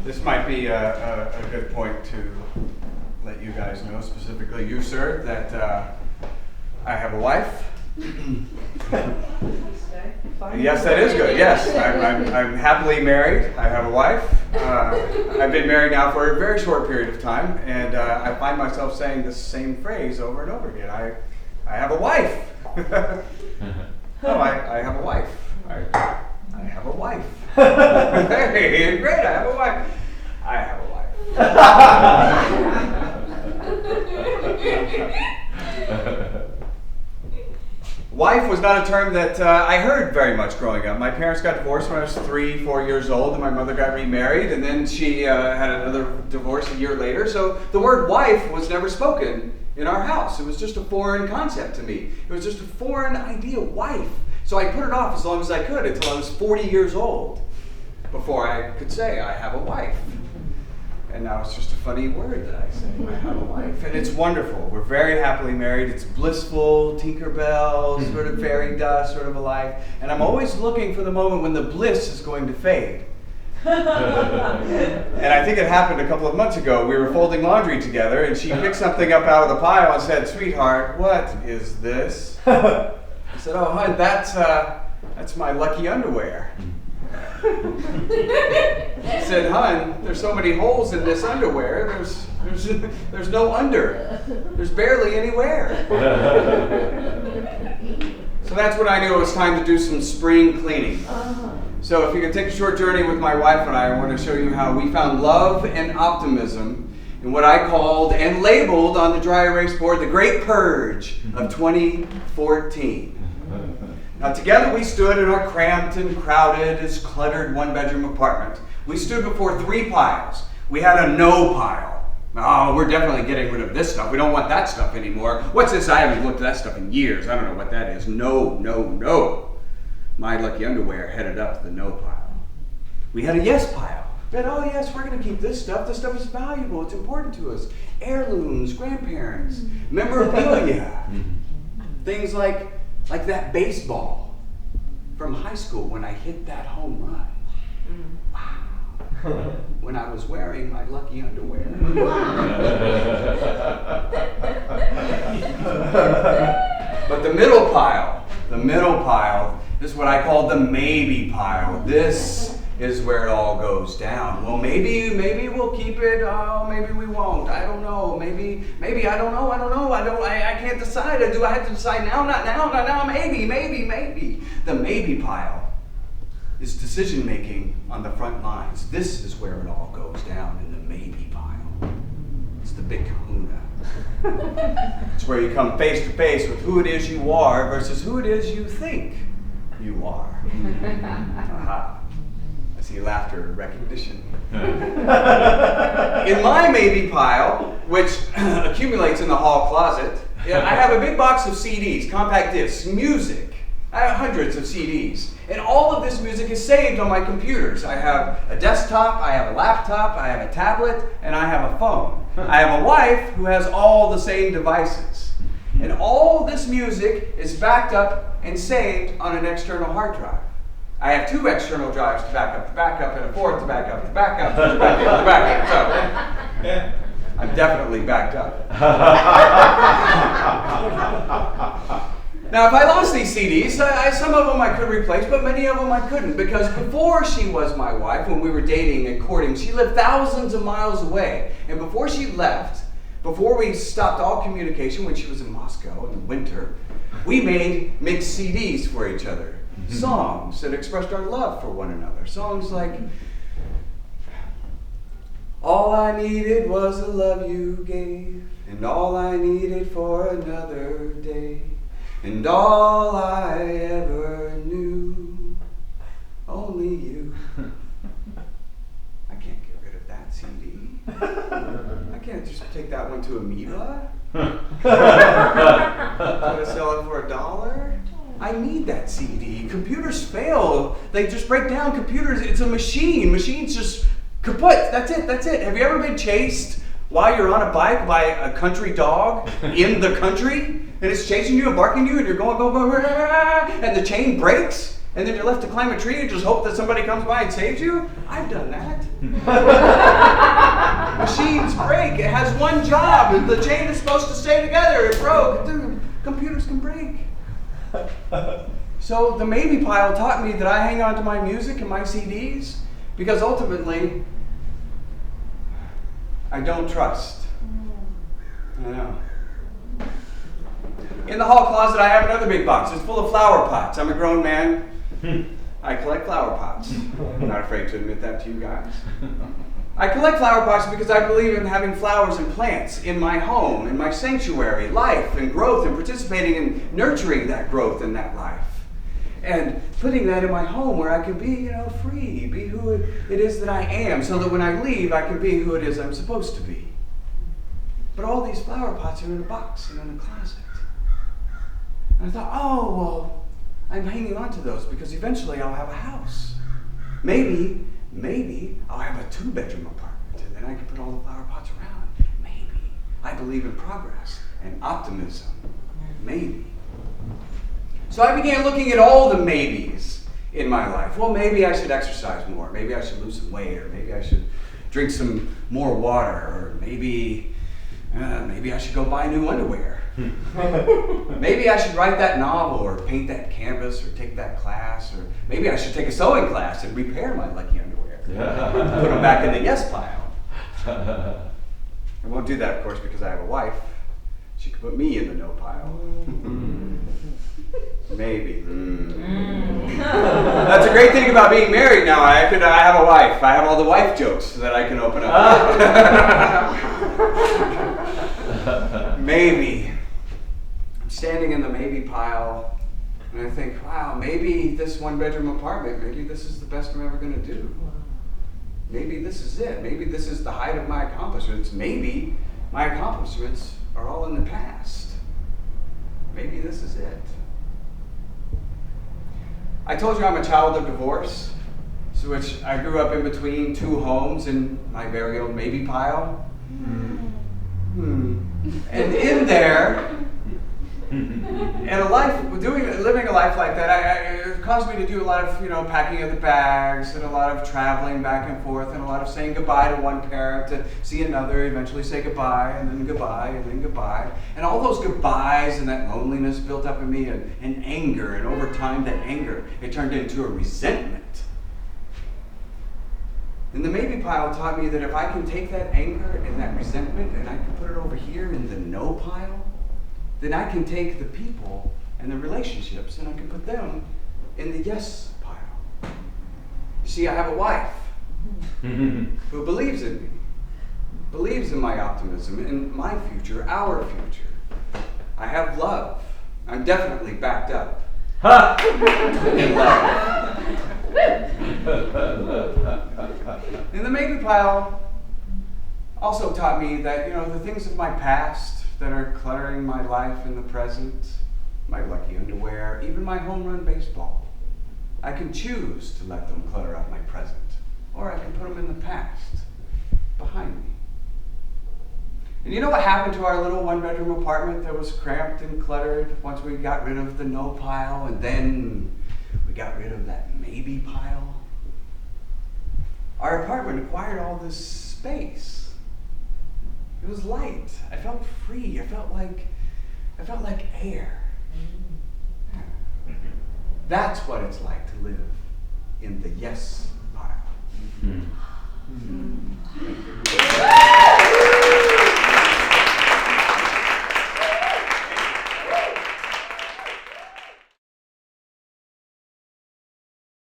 This might be a good point to let you guys know, specifically you, sir, that I have a wife. Yes, that is good. Yes, I'm happily married. I have a wife. I've been married now for a very short period of time, and I find myself saying the same phrase over and over again. I have a wife. Oh, I have a wife. I have a wife. Hey, great, I have a wife. I have a wife. Wife was not a term that I heard very much growing up. My parents got divorced when I was 3, 4 years old, and my mother got remarried, and then she had another divorce a year later. So the word wife was never spoken in our house. It was just a foreign concept to me. It was just a foreign idea, wife. So I put it off as long as I could until I was 40 years old before I could say I have a wife. And now it's just a funny word that I say, I have a wife. And it's wonderful. We're very happily married. It's blissful, Tinkerbell, sort of fairy dust sort of a life. And I'm always looking for the moment when the bliss is going to fade. And I think it happened a couple of months ago. We were folding laundry together, and she picked something up out of the pile and said, "Sweetheart, what is this?" I said, "Oh, hon, that's my lucky underwear." She said, "Hon, there's so many holes in this underwear. There's no under. There's barely any wear." So that's when I knew it was time to do some spring cleaning. So if you can take a short journey with my wife and I want to show you how we found love and optimism in what I called and labeled on the dry erase board the Great Purge of 2014. Now together we stood in our cramped and crowded, as cluttered one-bedroom apartment. We stood before 3 piles. We had a no pile. Oh, we're definitely getting rid of this stuff. We don't want that stuff anymore. What's this? I haven't looked at that stuff in years. I don't know what that is. No, no, no. My lucky underwear headed up to the no pile. We had a yes pile. We had, oh yes, we're going to keep this stuff. This stuff is valuable. It's important to us. Heirlooms, grandparents, memorabilia. Things like that baseball from high school when I hit that home run. Wow. When I was wearing my lucky underwear. But the middle pile is what I call the maybe pile. This is where it all goes down. Well, maybe we'll keep it. Oh, maybe we won't. I don't know. Maybe I don't know. I can't decide. Do I have to decide now? Not now. Maybe. The maybe pile is decision making on the front lines. This is where it all goes down in the maybe pile. It's the big kahuna. It's where you come face to face with who it is you are versus who it is you think you are. Aha. I see laughter recognition. In my maybe pile, which accumulates in the hall closet, I have a big box of CDs, compact discs, music. I have hundreds of CDs. And all of this music is saved on my computers. I have a desktop, I have a laptop, I have a tablet, and I have a phone. I have a wife who has all the same devices. And all this music is backed up and saved on an external hard drive. I have 2 external drives to back up, and a 4th to back up, to back up, to back up, to back up. So, I'm definitely backed up. Now, if I lost these CDs, some of them I could replace, but many of them I couldn't, because before she was my wife, when we were dating and courting, she lived thousands of miles away. And before she left, before we stopped all communication when she was in Moscow in the winter, we made mixed CDs for each other. Songs that expressed our love for one another. Songs like, all I needed was the love you gave, and all I needed for another day. And all I ever knew, only you. I can't get rid of that CD. I can't just take that one to Amoeba. Gonna sell it for $1. I need that CD. Computers fail. They just break down. Computers, it's a machine. Machines just kaput. That's it. Have you ever been chased while you're on a bike by a country dog in the country? And it's chasing you and barking you, and you're going, and the chain breaks, And then you're left to climb a tree and just hope that somebody comes by and saves you? I've done that. Machines break. It has one job. The chain is supposed to stay together. It broke. Dude, computers can break. So the maybe pile taught me that I hang on to my music and my CDs because ultimately I don't trust. I know. In the hall closet, I have another big box. It's full of flower pots. I'm a grown man. I collect flower pots. I'm not afraid to admit that to you guys. I collect flower pots because I believe in having flowers and plants in my home, in my sanctuary, life and growth, and participating in nurturing that growth and that life. And putting that in my home where I can be, free, be who it is that I am, so that when I leave, I can be who it is I'm supposed to be. But all these flower pots are in a box and in a closet. And I thought, I'm hanging on to those because eventually I'll have a house. Maybe I'll have a 2-bedroom apartment and then I can put all the flower pots around. Maybe. I believe in progress and optimism. Maybe. So I began looking at all the maybes in my life. Well, maybe I should exercise more. Maybe I should lose some weight, or maybe I should drink some more water, or maybe I should go buy new underwear. Maybe I should write that novel, or paint that canvas, or take that class, or maybe I should take a sewing class and repair my lucky underwear. Put them back in the yes pile. I won't do that, of course, because I have a wife. She could put me in the no pile. Maybe. That's a great thing about being married now. I have a wife. I have all the wife jokes that I can open up. Maybe. I'm standing in the maybe pile, and I think, wow, maybe this 1-bedroom apartment, maybe this is the best I'm ever going to do. Maybe this is it. Maybe this is the height of my accomplishments. Maybe my accomplishments are all in the past. Maybe this is it. I told you I'm a child of divorce, so which I grew up in between 2 homes in my very own maybe pile. And in there, and living a life like that, it caused me to do a lot of, packing of the bags, and a lot of traveling back and forth, and a lot of saying goodbye to one parent to see another, eventually say goodbye, and then goodbye, and then goodbye. And all those goodbyes and that loneliness built up in me, and anger, and over time that anger, it turned into a resentment. And the maybe pile taught me that if I can take that anger and that resentment and I can put it over here in the no pile, then I can take the people and the relationships and I can put them in the yes pile. You see, I have a wife who believes in me, believes in my optimism, in my future, our future. I have love. I'm definitely backed up in love. And the maybe pile also taught me that, the things of my past that are cluttering my life in the present, my lucky underwear, even my home run baseball, I can choose to let them clutter up my present, or I can put them in the past, behind me. And you know what happened to our little 1-bedroom apartment that was cramped and cluttered once we got rid of the no pile, and then we got rid of that maybe pile? Our apartment acquired all this space. It was light. I felt free. I felt like air. That's what it's like to live in the yes pile.